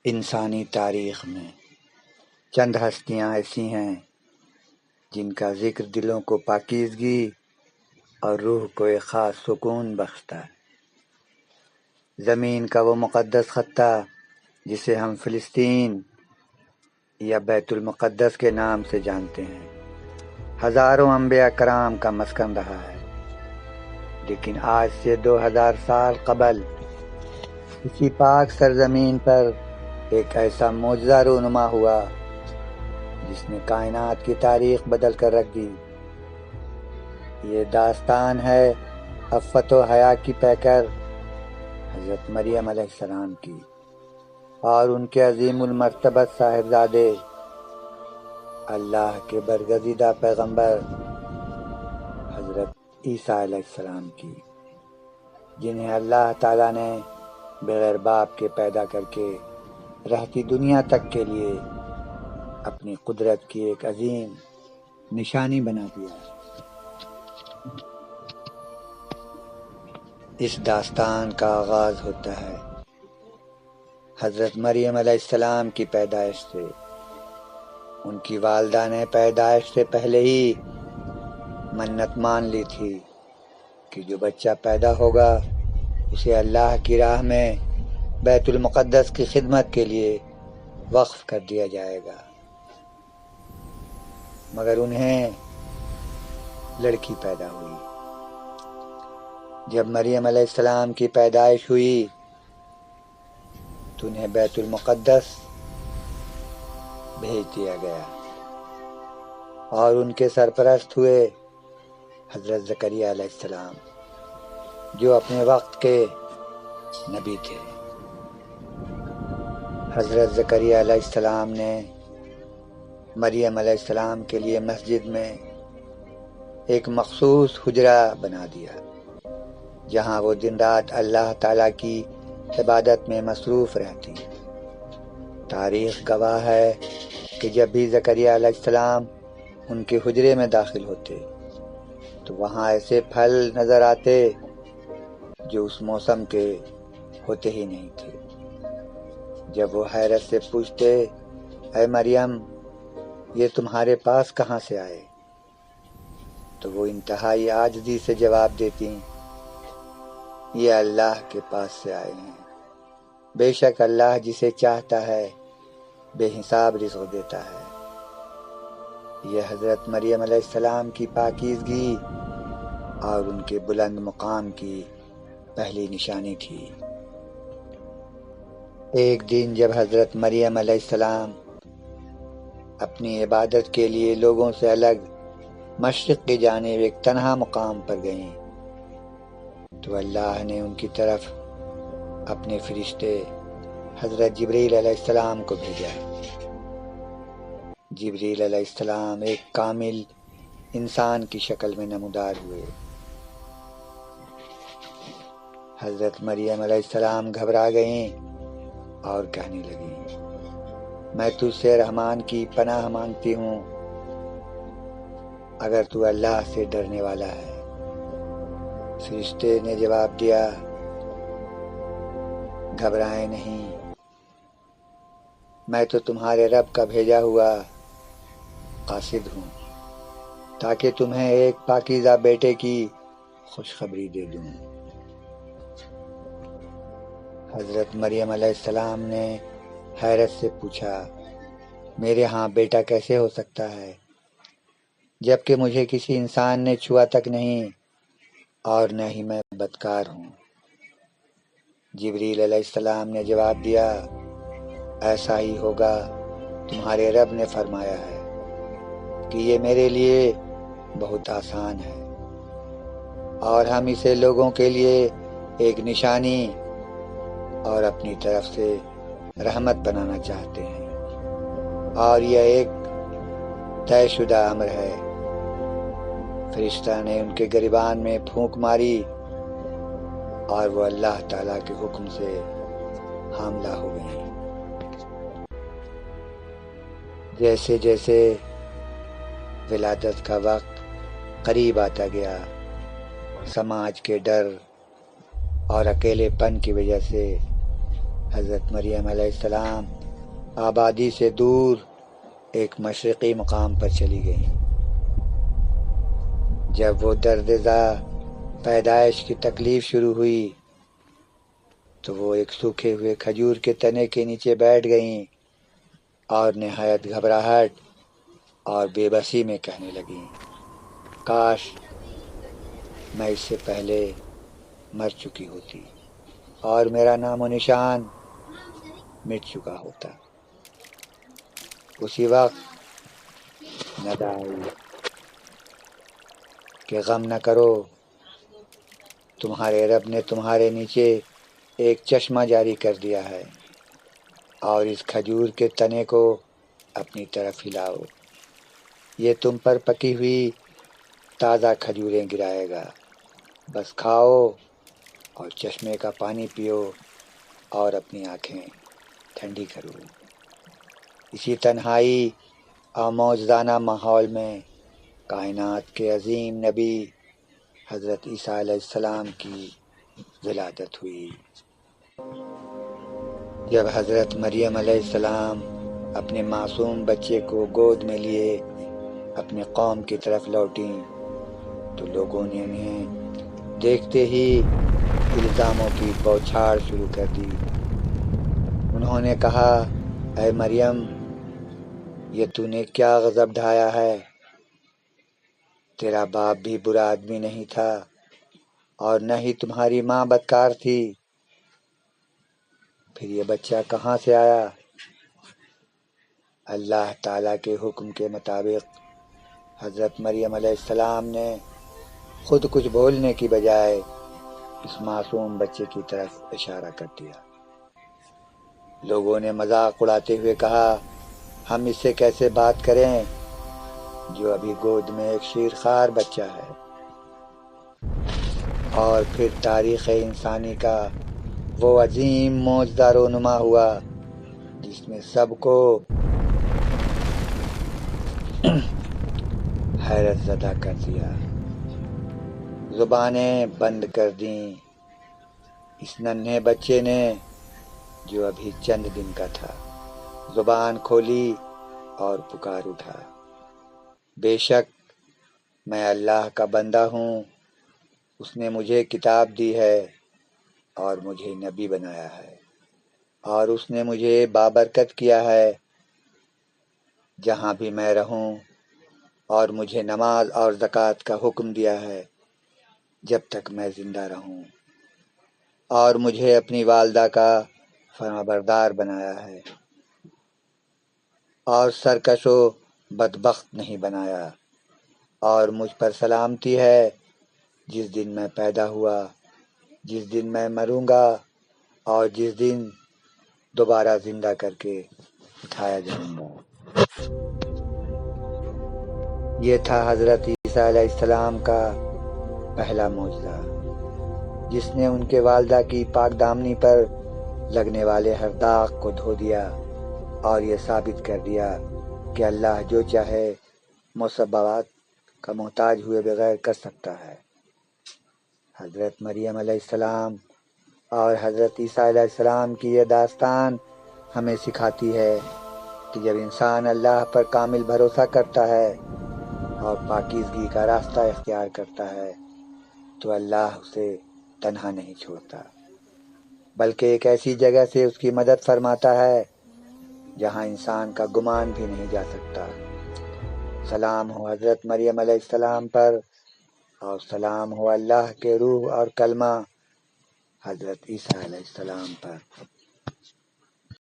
انسانی تاریخ میں چند ہستیاں ایسی ہیں جن کا ذکر دلوں کو پاکیزگی اور روح کو ایک خاص سکون بخشتا ہے۔ زمین کا وہ مقدس خطہ جسے ہم فلسطین یا بیت المقدس کے نام سے جانتے ہیں، ہزاروں انبیاء کرام کا مسکن رہا ہے، لیکن آج سے 2000 سال قبل اسی پاک سرزمین پر ایک ایسا معجزہ رونما ہوا جس نے کائنات کی تاریخ بدل کر رکھ دی۔ یہ داستان ہے عفت و حیا کی پیکر حضرت مریم علیہ السلام کی اور ان کے عظیم المرتبت صاحبزادے اللہ کے برگزیدہ پیغمبر حضرت عیسیٰ علیہ السلام کی، جنہیں اللہ تعالیٰ نے بغیر باپ کے پیدا کر کے رہتی دنیا تک کے لیے اپنی قدرت کی ایک عظیم نشانی بنا دیا۔ اس داستان کا آغاز ہوتا ہے حضرت مریم علیہ السلام کی پیدائش سے۔ ان کی والدہ نے پیدائش سے پہلے ہی منت مان لی تھی کہ جو بچہ پیدا ہوگا اسے اللہ کی راہ میں بیت المقدس کی خدمت کے لیے وقف کر دیا جائے گا، مگر انہیں لڑکی پیدا ہوئی۔ جب مریم علیہ السلام کی پیدائش ہوئی تو انہیں بیت المقدس بھیج دیا گیا اور ان کے سرپرست ہوئے حضرت زکریا علیہ السلام، جو اپنے وقت کے نبی تھے۔ حضرت زکریا علیہ السلام نے مریم علیہ السلام کے لیے مسجد میں ایک مخصوص حجرہ بنا دیا جہاں وہ دن رات اللہ تعالیٰ کی عبادت میں مصروف رہتی۔ تاریخ گواہ ہے کہ جب بھی زکریا علیہ السلام ان کے حجرے میں داخل ہوتے تو وہاں ایسے پھل نظر آتے جو اس موسم کے ہوتے ہی نہیں تھے۔ جب وہ حیرت سے پوچھتے، اے مریم، یہ تمہارے پاس کہاں سے آئے؟ تو وہ انتہائی عاجزی سے جواب دیتی، یہ اللہ کے پاس سے آئے ہیں۔ بے شک اللہ جسے چاہتا ہے بے حساب رزق دیتا ہے۔ یہ حضرت مریم علیہ السلام کی پاکیزگی اور ان کے بلند مقام کی پہلی نشانی تھی۔ ایک دن جب حضرت مریم علیہ السلام اپنی عبادت کے لیے لوگوں سے الگ مشرق کی جانب ایک تنہا مقام پر گئیں تو اللہ نے ان کی طرف اپنے فرشتے حضرت جبریل علیہ السلام کو بھیجا۔ جبریل علیہ السلام ایک کامل انسان کی شکل میں نمودار ہوئے۔ حضرت مریم علیہ السلام گھبرا گئیں اور کہنے لگیں، میں تجھ سے رحمان کی پناہ مانگتی ہوں اگر تو اللہ سے ڈرنے والا ہے۔ فرشتے نے جواب دیا، گھبرائیں نہیں، میں تو تمہارے رب کا بھیجا ہوا قاصد ہوں تاکہ تمہیں ایک پاکیزہ بیٹے کی خوشخبری دے دوں۔ حضرت مریم علیہ السلام نے حیرت سے پوچھا، میرے ہاں بیٹا کیسے ہو سکتا ہے جبکہ مجھے کسی انسان نے چھوا تک نہیں اور نہ ہی میں بدکار ہوں؟ جبریل علیہ السلام نے جواب دیا، ایسا ہی ہوگا، تمہارے رب نے فرمایا ہے کہ یہ میرے لیے بہت آسان ہے اور ہم اسے لوگوں کے لیے ایک نشانی اور اپنی طرف سے رحمت بنانا چاہتے ہیں، اور یہ ایک طے شدہ امر ہے۔ فرشتہ نے ان کے گریبان میں پھونک ماری اور وہ اللہ تعالیٰ کے حکم سے حاملہ ہو گئیں۔ جیسے جیسے ولادت کا وقت قریب آتا گیا، سماج کے ڈر اور اکیلے پن کی وجہ سے حضرت مریم علیہ السلام آبادی سے دور ایک مشرقی مقام پر چلی گئیں۔ جب وہ درد زا پیدائش کی تکلیف شروع ہوئی تو وہ ایک سوکھے ہوئے کھجور کے تنے کے نیچے بیٹھ گئیں اور نہایت گھبراہٹ اور بے بسی میں کہنے لگیں، کاش میں اس سے پہلے مر چکی ہوتی اور میرا نام و نشان مٹ چکا ہوتا۔ اسی وقت ندا آئی کہ غم نہ کرو، تمہارے رب نے تمہارے نیچے ایک چشمہ جاری کر دیا ہے، اور اس کھجور کے تنے کو اپنی طرف ہلاؤ، یہ تم پر پکی ہوئی تازہ کھجوریں گرائے گا، بس کھاؤ اور چشمے کا پانی پیو اور اپنی آنکھیں ٹھنڈی کرو۔ اسی تنہائی اور موجزانہ ماحول میں کائنات کے عظیم نبی حضرت عیسیٰ علیہ السلام کی ولادت ہوئی۔ جب حضرت مریم علیہ السلام اپنے معصوم بچے کو گود میں لیے اپنے قوم کی طرف لوٹیں تو لوگوں نے انہیں دیکھتے ہی الزاموں کی بوچھاڑ شروع کر دی۔ انہوں نے کہا، اے مریم، یہ تو نے کیا غضب ڈھایا ہے؟ تیرا باپ بھی برا آدمی نہیں تھا اور نہ ہی تمہاری ماں بدکار تھی، پھر یہ بچہ کہاں سے آیا؟ اللہ تعالیٰ کے حکم کے مطابق حضرت مریم علیہ السلام نے خود کچھ بولنے کی بجائے اس معصوم بچے کی طرف اشارہ کر دیا۔ لوگوں نے مذاق اڑاتے ہوئے کہا، ہم اس سے کیسے بات کریں جو ابھی گود میں ایک شیرخوار بچہ ہے؟ اور پھر تاریخ انسانی کا وہ عظیم معجزہ رونما ہوا جس نے سب کو حیرت زدہ کر دیا۔ زبانیں بند کر دیں اس ننھے بچے نے جو ابھی چند دن کا تھا۔ زبان کھولی اور پکار اٹھا، بے شک میں اللہ کا بندہ ہوں، اس نے مجھے کتاب دی ہے اور مجھے نبی بنایا ہے، اور اس نے مجھے بابرکت کیا ہے جہاں بھی میں رہوں، اور مجھے نماز اور زکوٰۃ کا حکم دیا ہے جب تک میں زندہ رہوں، اور مجھے اپنی والدہ کا فرمانبردار بنایا ہے، اور سرکش و بدبخت نہیں بنایا، اور مجھ پر سلامتی ہے جس دن میں پیدا ہوا، جس دن میں مروں گا، اور جس دن دوبارہ زندہ کر کے اٹھایا جاؤں گا۔ یہ تھا حضرت عیسیٰ علیہ السلام کا پہلا معجزہ، جس نے ان کے والدہ کی پاک دامنی پر لگنے والے ہر داغ کو دھو دیا اور یہ ثابت کر دیا کہ اللہ جو چاہے مسببات کا محتاج ہوئے بغیر کر سکتا ہے۔ حضرت مریم علیہ السلام اور حضرت عیسیٰ علیہ السلام کی یہ داستان ہمیں سکھاتی ہے کہ جب انسان اللہ پر کامل بھروسہ کرتا ہے اور پاکیزگی کا راستہ اختیار کرتا ہے تو اللہ اسے تنہا نہیں چھوڑتا، بلکہ ایک ایسی جگہ سے اس کی مدد فرماتا ہے جہاں انسان کا گمان بھی نہیں جا سکتا۔ سلام ہو حضرت مریم علیہ السلام پر، اور سلام ہو اللہ کے روح اور کلمہ حضرت عیسیٰ علیہ السلام پر۔